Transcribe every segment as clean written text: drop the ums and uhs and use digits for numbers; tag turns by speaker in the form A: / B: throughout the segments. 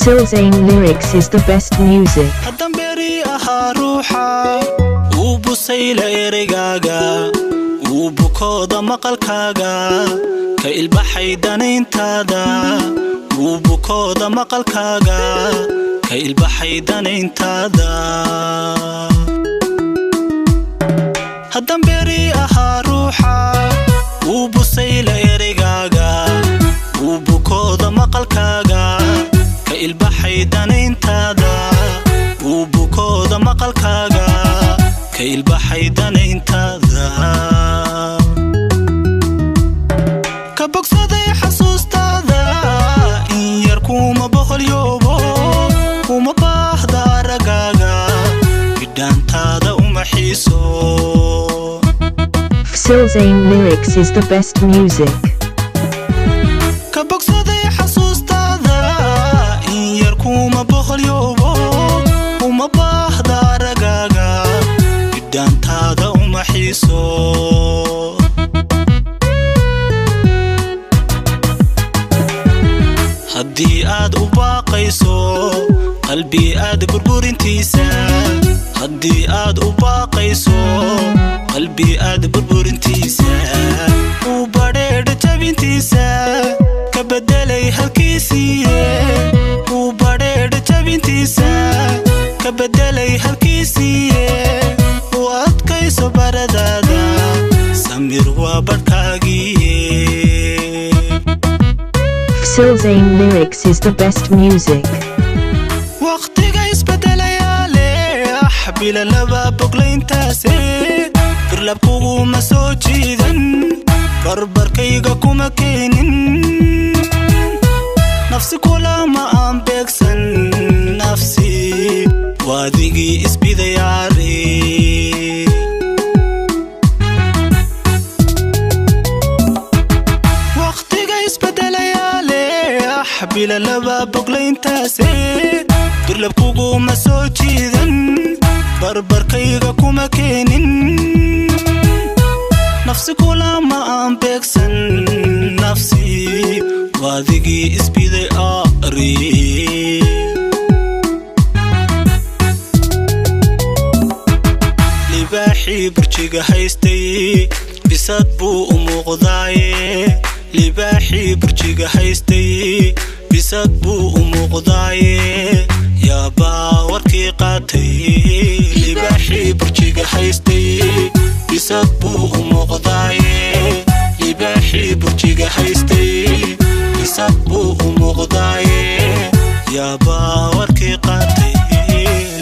A: Silzane lyrics is the best music.
B: haddaan beri ahaa ruuxa uu busayla erigaaga uu bukooda maqalkaaga ka ilbaxay danayntaada uu bukooda maqalkaaga ka ilbaxay danayntaada haddaan beri ahaa ruuxa uu busayla erigaaga uu bukooda maqalkaaga ka ilbaxay danayntaada uu bukooda maqalkaaga ka ilbaxay danayntaada ka bogsaday xasuustaada in yar kuma boqolyoobo kuma baahda aragaaga bidhaantaada uma xiiso
A: Silzane lyrics is the best music.
B: ka bogsaday xasuustaada in yar kuma boqolyoobo kuma baahda aragaaga bidhaantaada uma xiiso haddii aad u baaqayso qalbi aad burburintiisa haddii aad u baaqayso qalbi aad burburintiisa uu badheedha jabintiisa ka bedelay halkiisiiye uu badheedha jabintiisa ka bedelay halkiisiiye uu adkayso baradaada samir waa badhkaagiiye
A: Silzane lyrics is the best music.
B: waqtiga isbedelayaa leh bila laba boglayntaase birlab kuguma soo jiidan barbarkayga kuma keenin nafsi kulama aan beegsan nafsi waadigii isbidayaare waqtiga isbedelayaa leh bila laba boglayntaase birlab kuguma soo jiidan barbarkayga kuma keenin nafsi kulama aan beegsan nafsi waadigii isbiday aari libaaxii burjiga haystay bisad buu u muuqdaaye libaaxii burjiga haystay bisad buu u muuqdaaye yaabaa warkii qaatay libaaxii burjiga haystay bisad buu u muuqdaaye libaaxii burjiga haystay bisad buu u muuqdaaye yaabaa warkii qaatay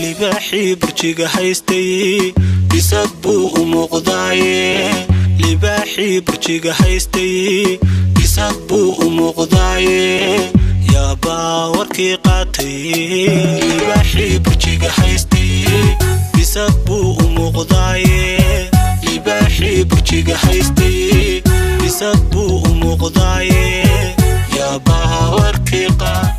B: libaaxii burjiga haystay bisad buu u muuqdaaye libaaxii burjiga haystay bisad buu u muuqdaaye yaabaa warkii qaatay libaaxii burjiga haystay bisad buu u muuqdaaye libaaxii burjiga haystay bisad buu u muuqdaaye yaabaa warkii qaatay